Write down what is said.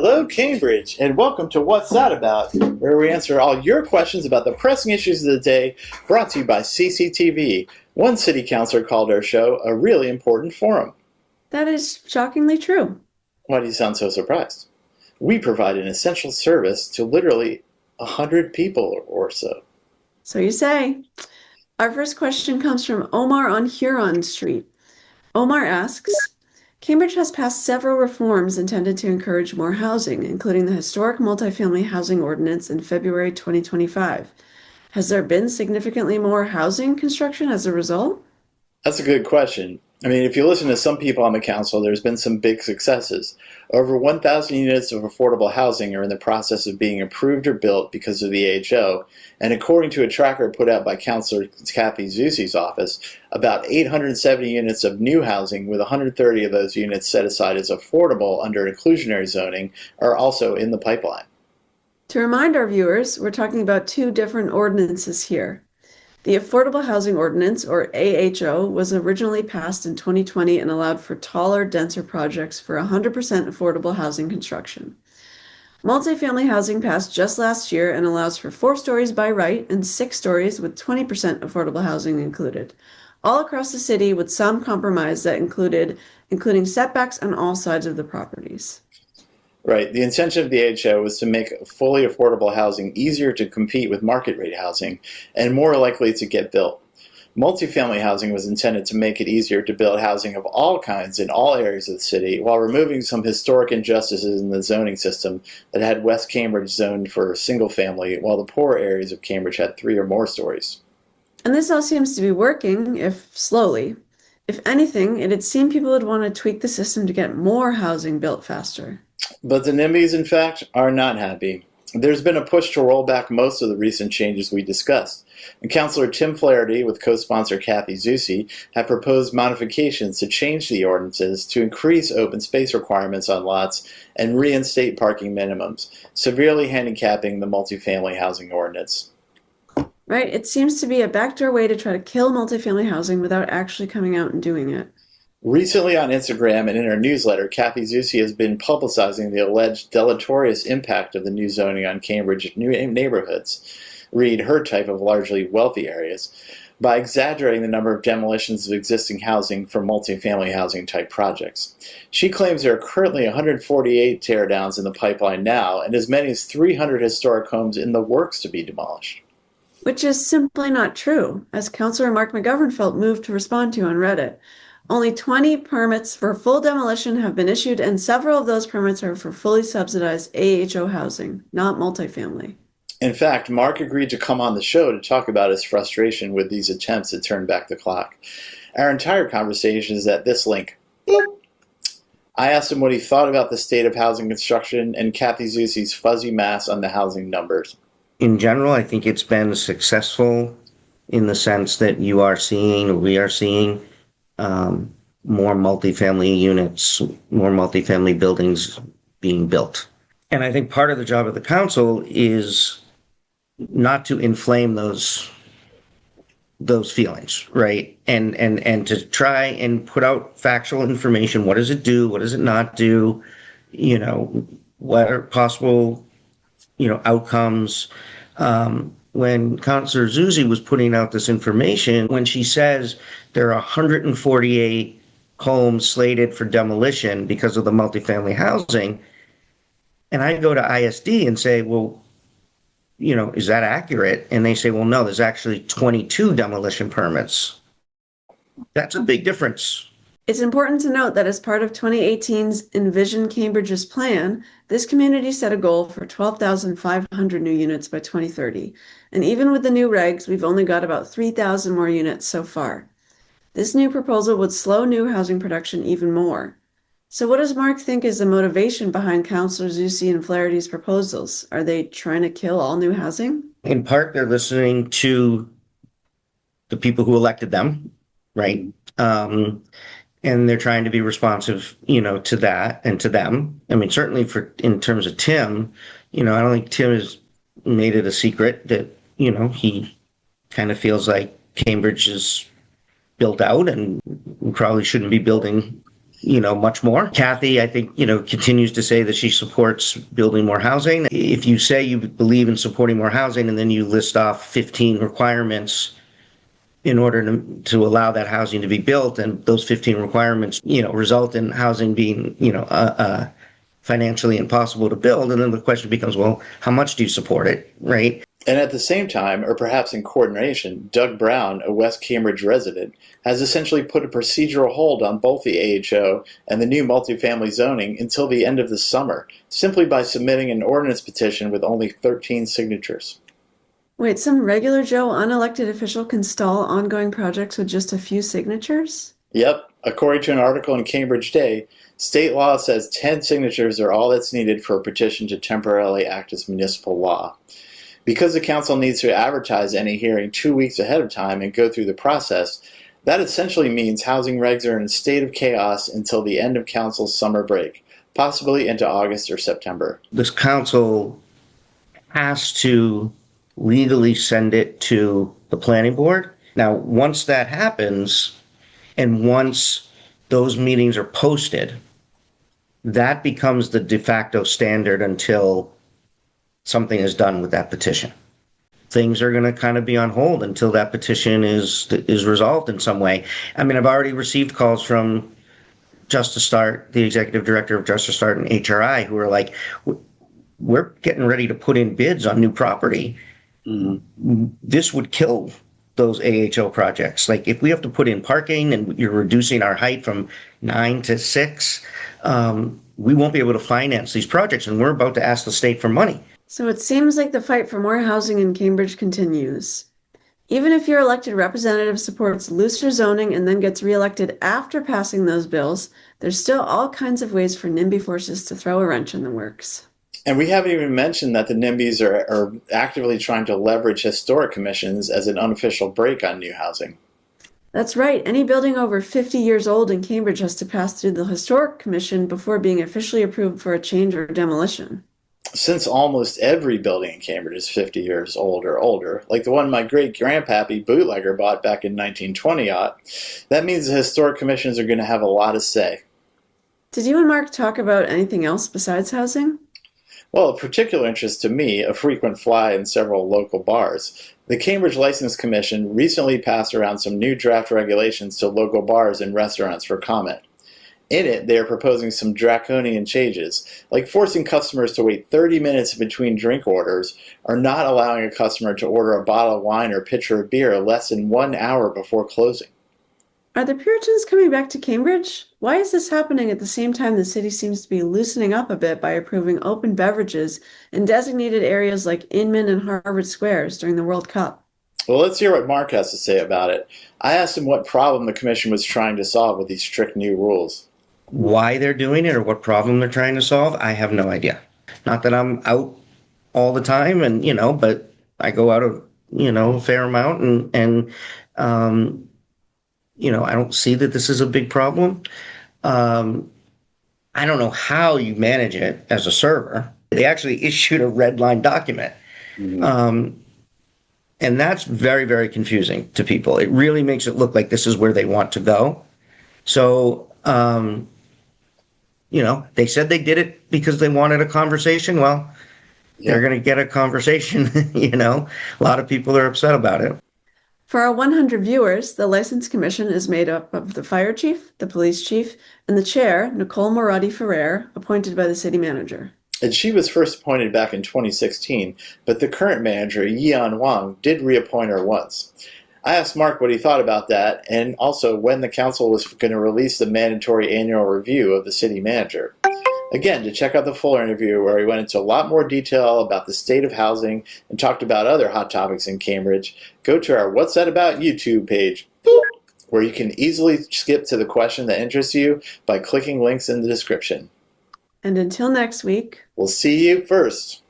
Hello, Cambridge, and welcome to What's That About, where we answer all your questions about the pressing issues of the day, brought to you by CCTV. One city councilor called our show a really important forum. That is shockingly true. Why do you sound so surprised? We provide an essential service to literally 100 people or so. So you say. Our first question comes from Omar on Huron Street. Omar asks, Cambridge has passed several reforms intended to encourage more housing, including the historic multifamily housing ordinance in February 2025. Has there been significantly more housing construction as a result? That's a good question. I mean, if you listen to some people on the council, there's been some big successes. Over 1,000 units of affordable housing are in the process of being approved or built because of the AHO, and according to a tracker put out by Councilor Kathy Zucchi's office, about 870 units of new housing, with 130 of those units set aside as affordable under inclusionary zoning, are also in the pipeline. To remind our viewers, we're talking about two different ordinances here. The Affordable Housing Ordinance, or AHO, was originally passed in 2020 and allowed for taller, denser projects for 100% affordable housing construction. Multifamily housing passed just last year and allows for 4 stories by right and 6 stories with 20% affordable housing included, all across the city with some compromise that including setbacks on all sides of the properties. Right. The intention of the AHO was to make fully affordable housing easier to compete with market rate housing and more likely to get built. Multifamily housing was intended to make it easier to build housing of all kinds in all areas of the city, while removing some historic injustices in the zoning system that had West Cambridge zoned for single family, while the poor areas of Cambridge had 3 or more stories. And this all seems to be working, if slowly. If anything, it'd seem people would want to tweak the system to get more housing built faster. But the NIMBYs, in fact, are not happy. There's been a push to roll back most of the recent changes we discussed. And Councilor Tim Flaherty, with co-sponsor Kathy Zucchi, have proposed modifications to change the ordinances to increase open space requirements on lots and reinstate parking minimums, severely handicapping the multifamily housing ordinance. Right? It seems to be a backdoor way to try to kill multifamily housing without actually coming out and doing it. Recently on Instagram and in her newsletter, Kathy Zucchi has been publicizing the alleged deleterious impact of the new zoning on Cambridge neighborhoods, read her type of largely wealthy areas, by exaggerating the number of demolitions of existing housing for multifamily housing type projects. She claims there are currently 148 teardowns in the pipeline now, and as many as 300 historic homes in the works to be demolished. Which is simply not true, as Councilor Mark McGovern felt moved to respond to on Reddit. Only 20 permits for full demolition have been issued, and several of those permits are for fully subsidized AHO housing, not multifamily. In fact, Mark agreed to come on the show to talk about his frustration with these attempts to turn back the clock. Our entire conversation is at this link. Boop. I asked him what he thought about the state of housing construction and Kathy Zucchi's fuzzy math on the housing numbers. In general, I think it's been successful in the sense that we are seeing more multifamily units, more multifamily buildings being built. And I think part of the job of the council is not to inflame those feelings, right? And to try and put out factual information. What does it do? What does it not do? What are possible, outcomes? When Councilor Zucchi was putting out this information, when she says there are 148 homes slated for demolition because of the multifamily housing, and I go to ISD and say, well, is that accurate? And they say, well, no, there's actually 22 demolition permits. That's a big difference. It's important to note that as part of 2018's Envision Cambridge's plan, this community set a goal for 12,500 new units by 2030. And even with the new regs, we've only got about 3,000 more units so far. This new proposal would slow new housing production even more. So what does Mark think is the motivation behind Councilor Zucchi and Flaherty's proposals? Are they trying to kill all new housing? In part, they're listening to the people who elected them, right? And they're trying to be responsive, to that and to them. I mean, certainly in terms of Tim, I don't think Tim has made it a secret that, he kind of feels like Cambridge is built out and we probably shouldn't be building much more. Kathy, I think, continues to say that she supports building more housing. If you say you believe in supporting more housing and then you list off 15 requirements in order to allow that housing to be built, and those 15 requirements, result in housing being, financially impossible to build, and then the question becomes, well, how much do you support it, right? And at the same time, or perhaps in coordination, Doug Brown, a West Cambridge resident, has essentially put a procedural hold on both the AHO and the new multifamily zoning until the end of the summer, simply by submitting an ordinance petition with only 13 signatures. Wait, some regular Joe unelected official can stall ongoing projects with just a few signatures? Yep. According to an article in Cambridge Day, state law says 10 signatures are all that's needed for a petition to temporarily act as municipal law. Because the council needs to advertise any hearing 2 weeks ahead of time and go through the process, that essentially means housing regs are in a state of chaos until the end of council's summer break, possibly into August or September. This council has to legally send it to the planning board. Now, once that happens, and once those meetings are posted, that becomes the de facto standard until something is done with that petition. Things are going to kind of be on hold until that petition is resolved in some way. I mean, I've already received calls from Justice Start, the executive director of Justice Start and HRI, who are like, we're getting ready to put in bids on new property. Mm-hmm. This would kill those AHO projects. Like, if we have to put in parking and you're reducing our height from 9 to 6, we won't be able to finance these projects, and we're about to ask the state for money. So it seems like the fight for more housing in Cambridge continues. Even if your elected representative supports looser zoning and then gets reelected after passing those bills, there's still all kinds of ways for NIMBY forces to throw a wrench in the works. And we haven't even mentioned that the NIMBYs are actively trying to leverage historic commissions as an unofficial brake on new housing. That's right. Any building over 50 years old in Cambridge has to pass through the Historic Commission before being officially approved for a change or demolition. Since almost every building in Cambridge is 50 years old or older, like the one my great-grandpappy bootlegger bought back in 1920, that means the historic commissions are going to have a lot to say. Did you and Mark talk about anything else besides housing? Well, of particular interest to me, a frequent fly in several local bars, the Cambridge License Commission recently passed around some new draft regulations to local bars and restaurants for comment. In it, they are proposing some draconian changes, like forcing customers to wait 30 minutes between drink orders, or not allowing a customer to order a bottle of wine or pitcher of beer less than 1 hour before closing. Are the Puritans coming back to Cambridge? Why is this happening at the same time the city seems to be loosening up a bit by approving open beverages in designated areas like Inman and Harvard Squares during the World Cup? Well, let's hear what Mark has to say about it. I asked him what problem the commission was trying to solve with these strict new rules. Why they're doing it or what problem they're trying to solve, I have no idea. Not that I'm out all the time, and but I go out a fair amount, and I don't see that this is a big problem. I don't know how you manage it as a server. They actually issued a red line document. Mm-hmm. And that's very, very confusing to people. It really makes it look like this is where they want to go. So, they said they did it because they wanted a conversation. Well, They're going to get a conversation. A lot of people are upset about it. For our 100 viewers, the License Commission is made up of the fire chief, the police chief, and the chair, Nicole Moratti Ferrer, appointed by the city manager. And she was first appointed back in 2016, but the current manager, Yian Wang, did reappoint her once. I asked Mark what he thought about that, and also when the council was going to release the mandatory annual review of the city manager. Again, to check out the full interview where he went into a lot more detail about the state of housing and talked about other hot topics in Cambridge, go to our What's That About YouTube page, where you can easily skip to the question that interests you by clicking links in the description. And until next week, we'll see you first.